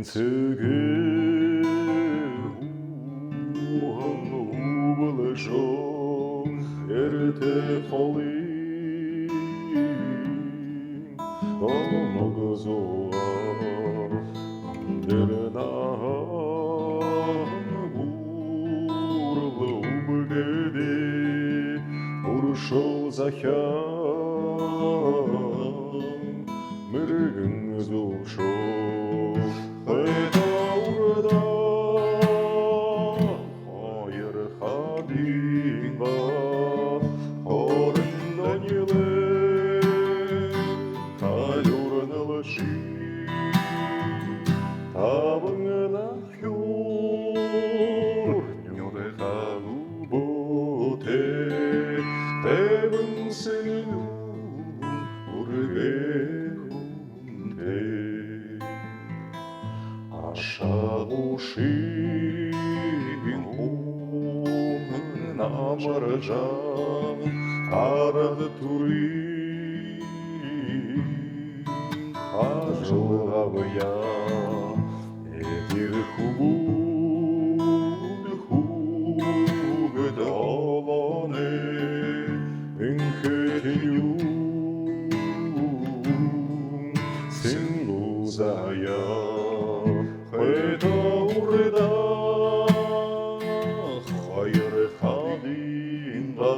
세계 우블레쇼 에르테 홀리 넘어가서와 데르나 우르블 우블게디 우르쇼 자향 맑은 도쇼 арады туры ажылғабыя этир хугы даланы үнхетью сингузая хэта урда хайры хадинга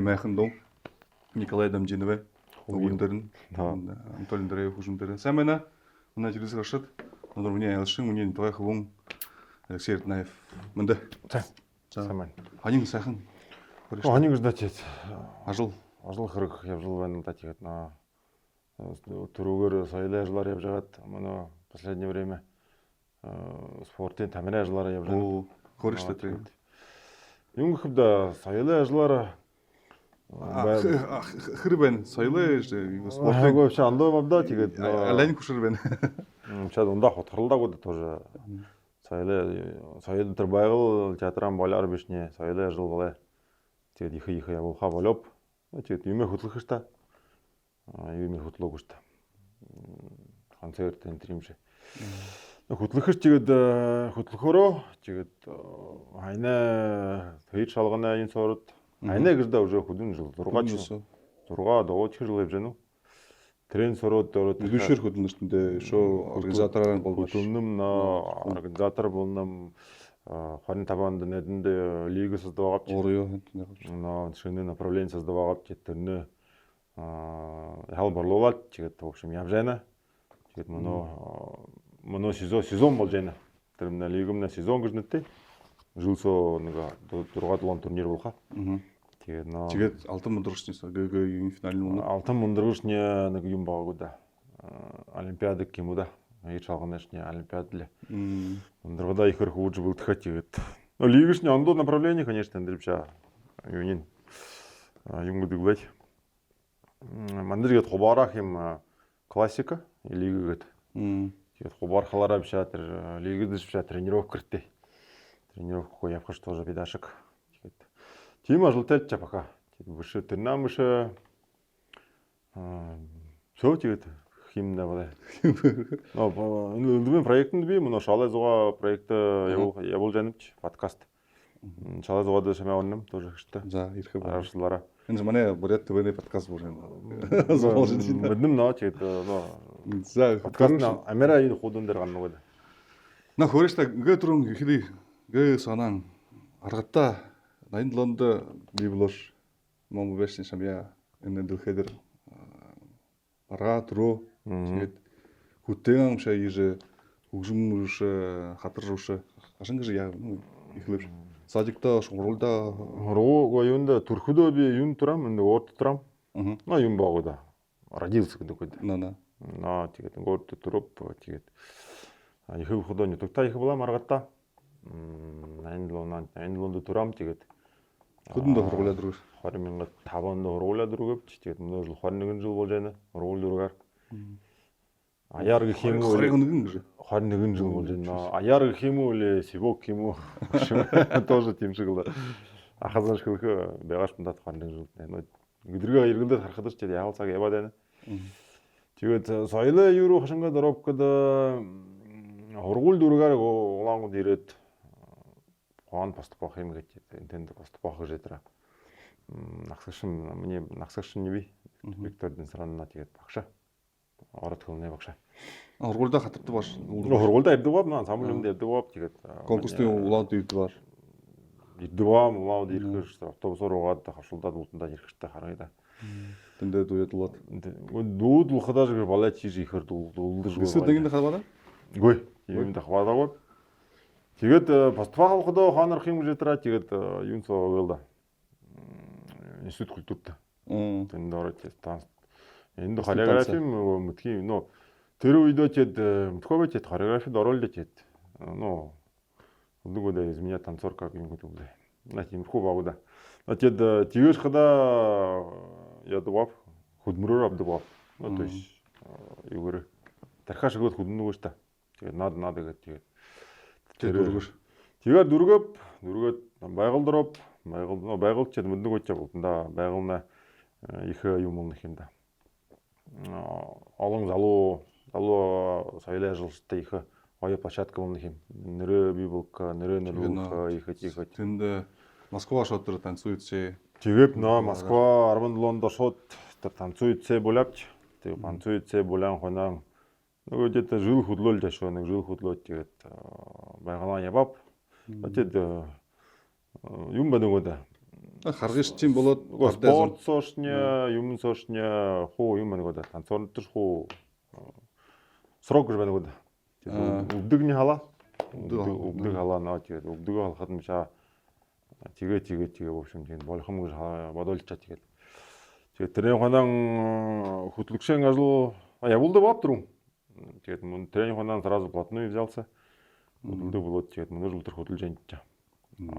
Майхандон Николай Дамжинова өгөндөрн Антон Андреев хужимдөрн самена мына жүрүс рашид нурмуни аялшин муни той хөвөн Алексей Ртнаев мында саман ханин сайхан ханин ждачет ажил хэрэг явжал байна да тэгээд түрүүгээр соёлын ажлаар явж байгаад манай последнее время спортын тамирын ажлаар явж байгаа. Хөөрөштэй тэгээд юм гэхэд соёлын ажлаар хрбэн соёлын спортыг вообще андуу мавда тэгээд алайн кушэр байна. Чад ундаа хотхорлаагүй тоже соёлын төр байгал театран болоор биш нэ соёлын ажил болоо. Тэгээд их явуулха болоп тэгээд юм хөтлөх ш та. Юм хөтлөөгүй ш та. Концерт энэ юм шиг. Хөтлөхөр тэгээд хөтлөхөөрөө тэгээд хайна хийж шалгана энэ сорд айна гэрдэ уже хөдөн жил 6 доо жил явж байна уу. Трен сороод төлөвшөр хөдөлмөртөндөө шоу организатораар болбол хөдөлмөм организатор болном 25 онд нэдэнд лиг создаваад шинэ направление создаваад тэрнээ хал борлуулаад тэгээд в общем явж байна. Тэгээд моно сезон болж байна. Тэр лигмна сезон гэж нэттэй. Жулсо нэг 6-7 турнир болха. Тэгээд алтан мундрагчнаас ГГ-ийн финалын алтан мундрагчны нэг юм байгаагүй да. Олимпиад гэх юм уу да. Хийж шалганашны олимпиад л. Мундрагада ихэр хөөж бүгдэхэд тэгээд лигшний ондоо направление конечно тандэрвша. Юм гэдэг бай. Мандэргээд хубаарах юм классика лигэгээд. Тэгээд хубаархалаараа бишаа тэр лигэд бишаа тренировкэртэй. Тренировку явах тоже бедашек. Тийм ажлтай ч пока. Биш тэр нам биш сөө тэгээд химнэ байна. Энэ проектнд би мөн шалай зуга проект явуулж анавч подкаст. Шалай зугаад шамаа онном тоже хэрэгтэй. За ирэх аргачлаараа. Энэ манай бүрээд төвний подкаст бүр юм. Мэднэ нөө тэгээд за подкаст Амера энэ хуудан дээр гарна уу. На хөрөштэй гээ түрүүн ихний гээ санаан аргата 87-нд бивлош мом версийн шамья энэ дэлхэдэр арга түрүү тэгээд хүтэн шаа иж хөгжмөш хатарш ашингэр яа ихлэв садикта шууралда руу юунда төрхөдөө би юун турам нэг урд турам юм баагуу да родился гэдэг. тэгээд өөртөө төрөв тэгээд их хөдөөний төгтөө их булаа маргата. Анилуунд төрөм тэгээд хөдөндөө хургуулаад дөрөв. 2005 онд хургуулаад дөрөвч тэгээд өнөө жил 21 жил болж байна. Хургуул дөрөөр. Аяар гэх юм уу 21 жил болж байна. Аяар гэх юм уу или сивок гэх юм уу? Тоже тийм шиг л ахазан шиг байгаач надад 21 жил байна. Өдрөгөө иргэндээ харахад ч яавал цаг яваад байна. Тэгээд соёлоо юу руу хашингаа дөрөвгөд хургуул дөрөөр улаангууд ирээд хоон постбох юм гэж энтэнд постбох гэж ядра. Миний нагсагш нэви Виктор Денсранна тэгээд багшаа. Ород хөлний багшаа. Хургуулда хатардаг баш. Хургуулда явдаг баа, самбал юмд явдаг баа тэгээд конкурсын улаанд ирдэг баа. Ирдэг баа, улаанд ирэхээр автобусаар угаад хавшуулдаад бүгдэндээ ирэх хэрэгтэй харъя да. Тэндээ дүүдэдулаад. Дүүд ухадаж болоод чиж ихэр дүүлдэж. Эсвэл дэгэнд хаваа? Үгүй, юм дахваадаг. Тэгээд постфах ходоо хаанарх юм гэж ядра тэгээд юун цоо да. Институт культуртай. Тэнд ороод станц. Энд хореографи мөтгий нөө тэр үедээ тэгээд мөтгөөбэй тэгээд хореографид оруулж тэгээд нөө үдгүүдээ из меня танцорка юм гэдэг. На тиймэрхүү багуда. Тэгээд тэгэж хада ядвав хөдмөрөөр авдаг бав. То есть юугээр тархаш өгөөд хөдмөн нөгөө та. Тэгээд над гэдэг тэгээд тэгээд дөргөөд байгал дөрөв байгал ч мөндөгөө ч болдонда байгальна их юм юм юм да. Олон залуу соёлын ажилтнтай их оюу площадка юм юм. Нэрээ бий болка, нэрээ их. Тэнд Москва шоотор танцуй үзээ. Тэгээд Москва 17 онд шууд тэр танцуй үзээ боловч тэгээд танцуй үзээ болон хоноо нөгөө дэд жил хөдлөөлж ашиг нэг жил хөдлөөд тэгээд байгалаа явав. Тэгээд юм ба нөгөө да. Харгаш чинь болоод спорт соошны юм соошны хуу юм нөгөө да. Танцорд төр хуу срок гэж байна нөгөө да. Өвдөгний халаа. Өвдөг халаа нөө тэгээд өвдөгөө халахад нь чаа тэгээ в общем тийм болгоом гэж бодуулж чаа тэгээд тэрний хонон хөтлөгчийн ажил явуулдаг бат дөрөв. Тэгээд тэрний хонон сразу плотную взялся. Хөдөлдөг болоод тэгээд мөнөр жил төр хөдөлж анчаа.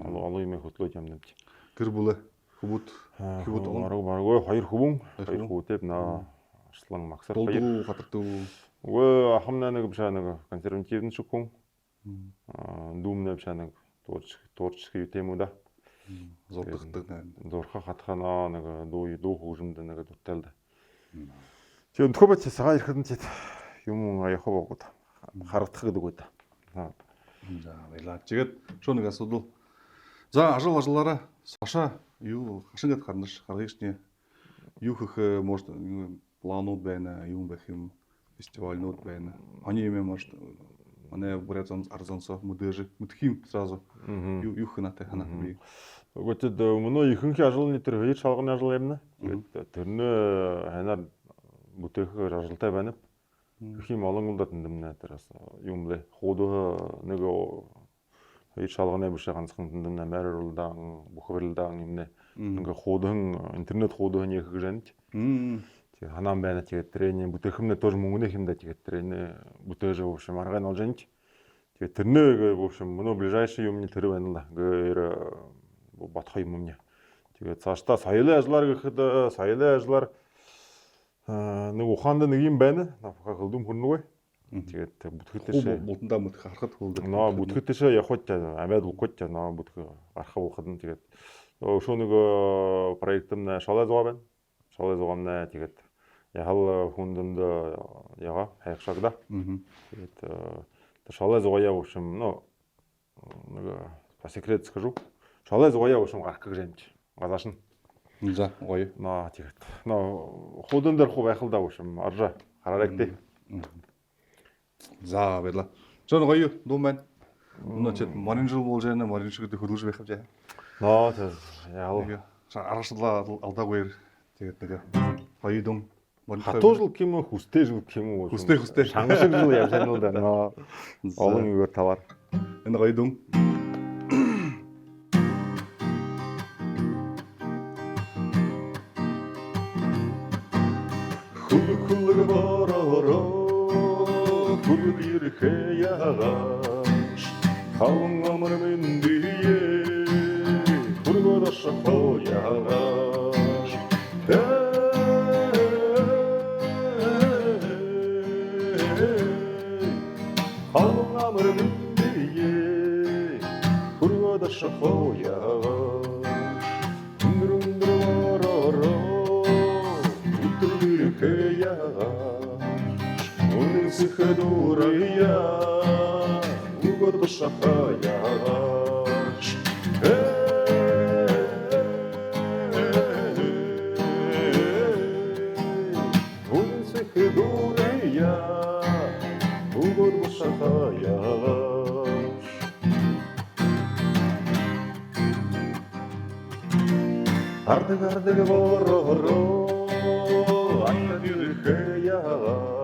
Олон юм хөдлөөж юм нэмж. Гэр бүлээ хөвд баргүй хоёр хөвтэй Арслан Максар хоёр хатардаг. Өө ахмна нэг бишаа нэг консервативны шиг хүн. Дүүмнэ бишаа нэг дуурч юу тийм үү да. Зурхах хатханаа нэг дүү хөгжмөд нэг дутаалда. Тэгээд өнөхөбөц сагаа ирэхэд нь юм аяхаа богод харагдах гэдэг үү да. За баялаа. Тэгээд шууд нэг асуудал. За ажлаараа сошо юу хашингаад гарнаш харгыйчны юу хөх может планууд байна, юм байх юм фестивалнууд байна. Они юм может манай бүрэн арзансо мөдхим сразу юу хнатай хана би. Гэхдээ мөнөө ихэнх ажлын тэр хоёр шалганы ажил юм. Тэгээд тэрнээ ханаар бүтээх ажилтай байна. Их юм олон улдад нэмнэ тэрас юм лээ. Хуудаа нэг хоёр шалганы биш ганцхан нэмнэ мэрэлдэн бүхвэрлдэн юмнэ. Ингээ хуудан интернет хуудан их гэж байна. Тэгээд ханаан байна тэгээд тренинг бүтэхмнээ тоже мөнгөнөх юм да тэгээд тренинг бүтээж в общем аргай нь олж байна. Тэгээд тэрнээ в общем мөнөө ближайший юмны тэр байна л. Гээр бодох юм юм. Тэгээд цаашдаа соёлын ажлаар гэхэд соёлын ажлаар нэг ухаанд нэг юм байна. Нафха хөлдөм хөрнөгөө. Тэгээд бүтгэлтэйшээ бултандаа мөдөх харахад хөлдөг. Ноо бүтгэлтэйшээ явхад амиад укгод ноо бүтэх гарах ухад нь тэгээд шоо нэг проектын шалаа зугаа байна. Шалаа зугаамнаа тэгээд яхал хүндэнд яга хайхшагда. Тэгээд шалаа зугаа в общем нэг по секрет скажу. Шалаа зугаа в общем гарах гэж юм чи. Гадааш нь. За гоё. Наа тэгээд хуудан дээр хуу байх л да в общем аржа хараарай дээ. За баялаа. Жон гоё дуу байна. Өнөө чи марин жил болж байна. Марин шиг хөлөж байх юм жаа. Ноо яа. Аргашлаа алдаагүй. Тэгээд нэг гоё дуу. Хатуу жил гэх юм уу хүстэй жил гэх юм уу? Хүстэй. Шангашиг жил явсан уу да. Ноо олон юугаар таваар. Энэ гоё дуу. Хулг бараар Хүргэр хэяаш халан амар мэндие хүргэрш хояаш халан амар мэндие хүргэрш хояаш өндөр ороо үтргэр хэяаш үнсэхдүрия угод шахаяаш үнсэхдүрия угод шахаяаш ардаг бороо аннадир хэяаш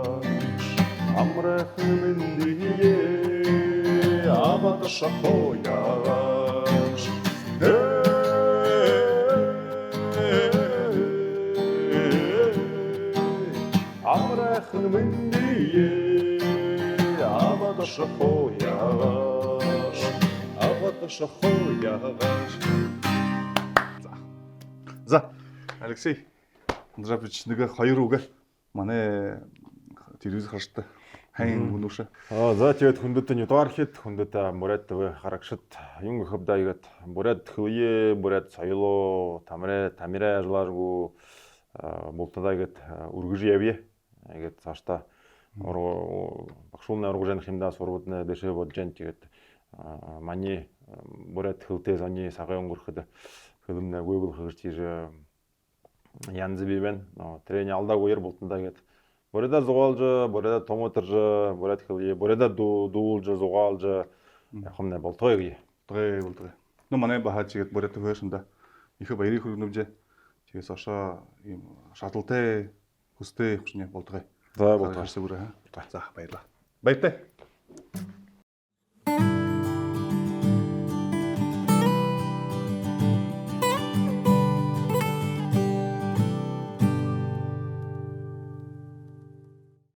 амрах мэндие абад шахояаш амрах мэндие абад шахояаш За Алексей Андрапович нэг 2 үгээ манай телевиз харштай хайн өнөөшө. За тэгээд хүндэт нь дуархит хүндэт мөрөд харагшит юм хөвдө игэт мөрөд хөве мөрөд соёлоо тамирэ ажлааргу болтодаа игэт үргэж явъя. Игэт цаашдаа багшуулны ургажны хэмдээ сурвалдны дэшээ болж जैन тэгээд маний мөрөд хөвдөө зоны сагай өнгөрөхөд хөлмнө Google хөрчиж янз бивэн трени алдаг уяр болтонда игэт Бореда зугаалжа, бореда томоторжа, боред хилие, бореда дуулжа, зугаалжа хамна болтойги. Болтой. Но манай бахачигэд боред хөөшөнда их баярыг хөргөнөвжээ. Тэгээс ошоо ийм шаталтай хүстэй хүчний болтой. За болтой. За баярлаа. Баяртай.